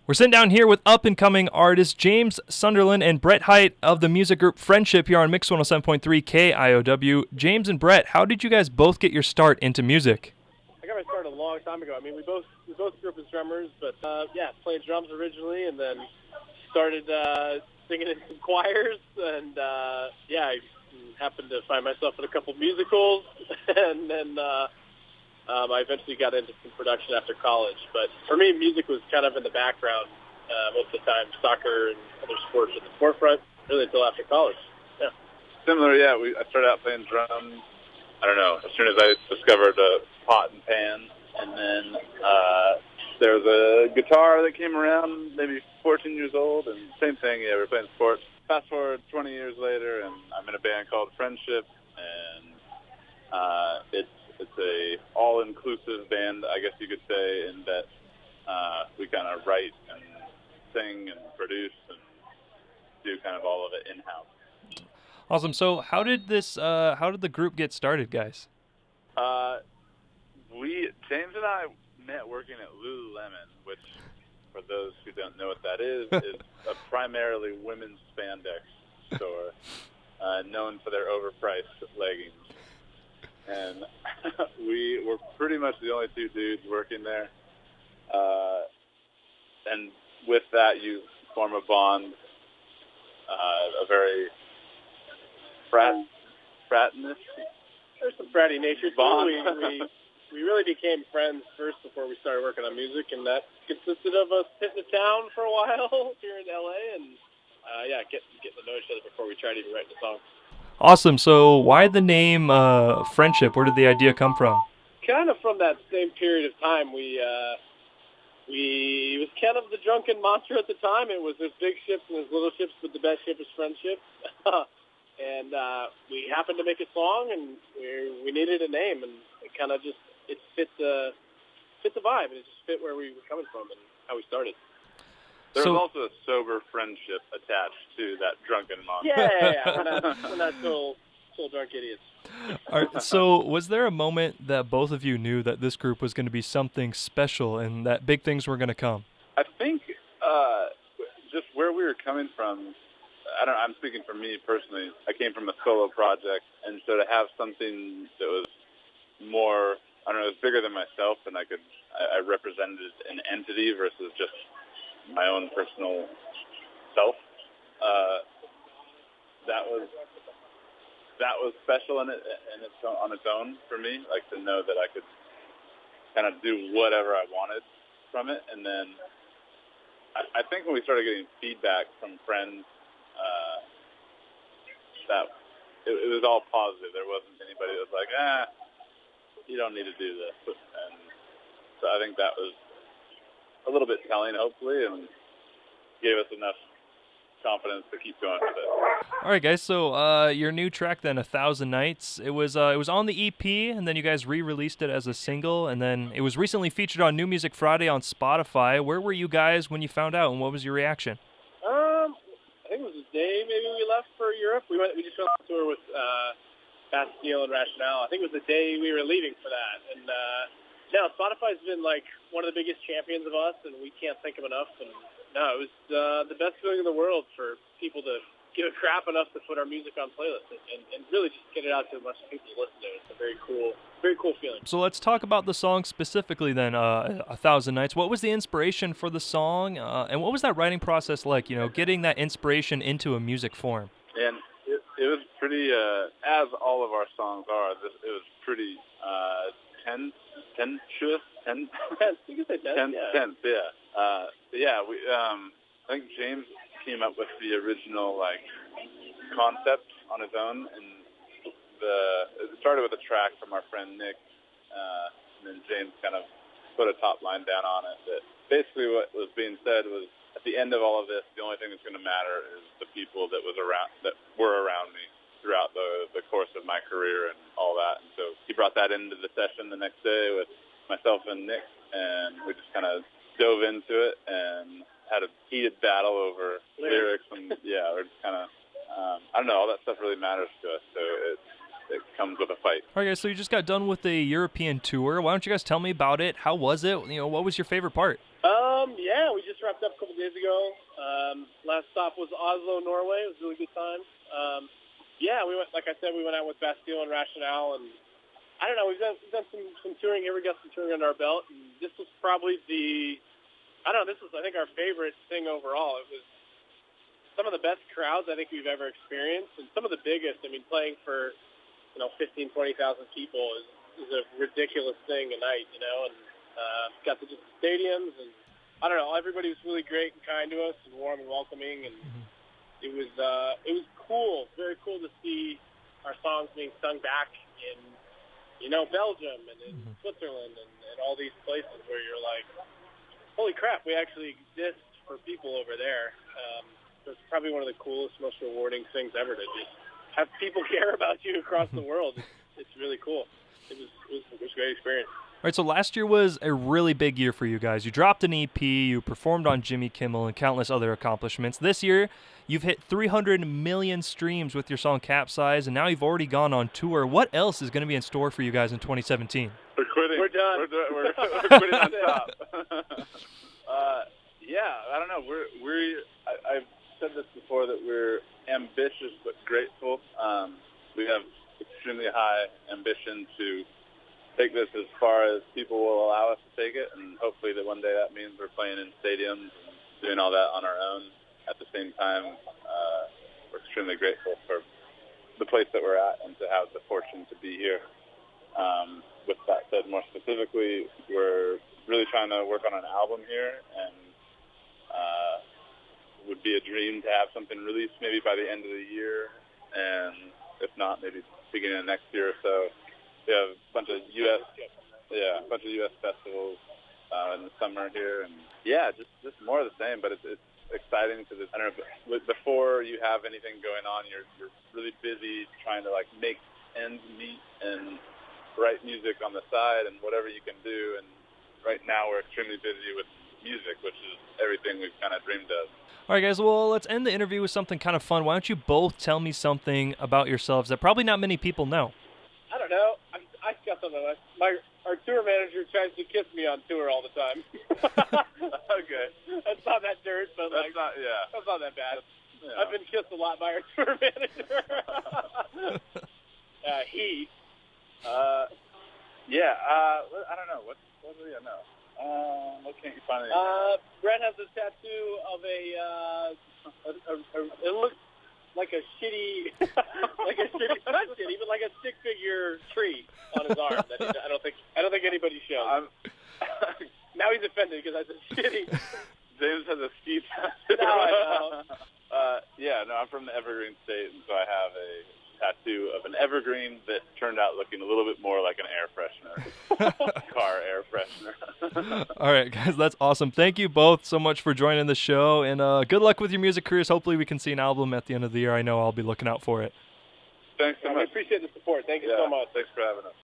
We're sitting down here with up-and-coming artists James Sunderland and Brett Height of the music group Frenship here on Mix 107.3 KIOW. James and Brett, how did you guys both get your start into music? I got my start a long time ago. I mean, we both grew up as drummers, but playing drums originally, and then started singing in some choirs, and I happened to find myself in a couple musicals, and then I eventually got into some production after college. But for me, music was kind of in the background most of the time. Soccer and other sports at the forefront, really until after college. Yeah. Similar, yeah. I started out playing drums. I don't know. As soon as I discovered pot and pan, and then there was a guitar that came around, maybe 14 years old, and same thing. Yeah, we were playing sports. Fast forward 20 years later, and I'm in a band called Frenship, and it's a all-inclusive band, I guess you could say, in that we kind of write and sing and produce and do kind of all of it in-house. Awesome. So how did the group get started, guys? James and I met working at Lululemon, which, for those who don't know what that is a primarily women's spandex store, known for their overpriced leggings. And we were pretty much the only two dudes working there. And with that, you form a bond, a very fratinous. There's some bratty nature bond. We really became friends first before we started working on music, and that consisted of us hitting the town for a while here in LA, and getting to know each other before we tried even writing the song. Awesome. So why the name Frenship? Where did the idea come from? Kind of from that same period of time. It was kind of the drunken mantra at the time. It was there's big ships and there's little ships, but the best ship is friendship. And we happened to make a song, and we needed a name, and it kind of just fit the vibe, and it just fit where we were coming from and how we started. There was also a sober friendship attached to that drunken mantra. Yeah. We're not total drunk idiots. All right, so was there a moment that both of you knew that this group was going to be something special and that big things were going to come? I think just where we were coming from, I'm speaking for me personally. I came from a solo project, and so to have something that was more, it was bigger than myself, and I represented an entity versus just my own personal self. That was special on its own for me. Like to know that I could kind of do whatever I wanted from it, and then I think when we started getting feedback from friends, that it was all positive. There wasn't anybody that was like, you don't need to do this, and so I think that was a little bit telling, hopefully, and gave us enough confidence to keep going with it. All right, guys. So your new track, then, 1,000 Nights. It was on the EP, and then you guys re-released it as a single, and then it was recently featured on New Music Friday on Spotify. Where were you guys when you found out, and what was your reaction? I think it was the day maybe we left for Europe. We just went on tour with Bastille and Rationale. I think it was the day we were leaving for that, and. Spotify's been like one of the biggest champions of us, and we can't thank them enough. And it was the best feeling in the world for people to give a crap enough to put our music on playlists and really just get it out to as much people to listen to. It's a very cool feeling. So let's talk about the song specifically then, 1,000 Nights. What was the inspiration for the song, and what was that writing process like, getting that inspiration into a music form? And it was pretty, as all of our songs are, it was pretty tense. You can say tense. Tense, yeah. I think James came up with the original concept on his own, and it started with a track from our friend Nick, and then James kind of put a top line down on it. That basically what was being said was, at the end of all of this, the only thing that's going to matter is the people that were around me throughout the course of my career and all that. And so he brought that into the session the next day with myself and Nick, and we just kind of dove into it and had a heated battle over lyrics. And we're just kind of, I don't know, all that stuff really matters to us, so it comes with a fight. All right, guys, so you just got done with the European tour. Why don't you guys tell me about it? How was it? What was your favorite part? We just wrapped up a couple days ago. Last stop was Oslo, Norway. It was a really good time. Yeah, we went. Like I said, we went out with Bastille and Rationale, and I don't know. We've done some touring here. We got some touring under our belt, and this was probably This was, I think, our favorite thing overall. It was some of the best crowds I think we've ever experienced, and some of the biggest. I mean, playing for 15, 20,000 people is a ridiculous thing a night, and got to just stadiums, and I don't know. Everybody was really great and kind to us, and warm and welcoming, and it was cool, very cool to see our songs being sung back in Belgium and in Switzerland and all these places where you're like, holy crap, we actually exist for people over there. So it's probably one of the coolest, most rewarding things ever to just have people care about you across the world. It's really cool. It was a great experience. All right, so last year was a really big year for you guys. You dropped an EP, you performed on Jimmy Kimmel, and countless other accomplishments. This year, you've hit 300 million streams with your song Capsize, and now you've already gone on tour. What else is going to be in store for you guys in 2017? We're quitting. We're done. We're quitting on top. Yeah, I don't know. I've said this before that we're ambitious but grateful. We have extremely high ambition to take this as far as people will allow us to take it, and hopefully that one day that means we're playing in stadiums and doing all that on our own. At the same time, we're extremely grateful for the place that we're at and to have the fortune to be here. With that said, more specifically, we're really trying to work on an album here, and it would be a dream to have something released maybe by the end of the year, and if not, maybe beginning of next year or so. We have a bunch of U.S. festivals in the summer here, and just more of the same. But it's exciting because I don't know. Before you have anything going on, you're really busy trying to make ends meet and write music on the side and whatever you can do. And right now we're extremely busy with music, which is everything we've kind of dreamed of. All right, guys, well, let's end the interview with something kind of fun. Why don't you both tell me something about yourselves that probably not many people know? I don't know. I got something. Our tour manager tries to kiss me on tour all the time. Okay. That's not that dirt, but that's not that bad. Yeah. I've been kissed a lot by our tour manager. I don't know. What do you know? What can't you find? Brett has a tattoo of it looks like a shitty, not shitty, but like a stick-figure tree on his arm that I don't think anybody shows. Now he's offended because I said shitty. James has a ski tattoo. No, I know. I'm from the Evergreen State, and so I have a tattoo of an evergreen that turned out looking a little bit more like an air freshener, car air freshener. All right, guys, that's awesome. Thank you both so much for joining the show, and good luck with your music careers. Hopefully we can see an album at the end of the year. I know I'll be looking out for it. Thanks so much. I appreciate the support. Thank you so much. Thanks for having us.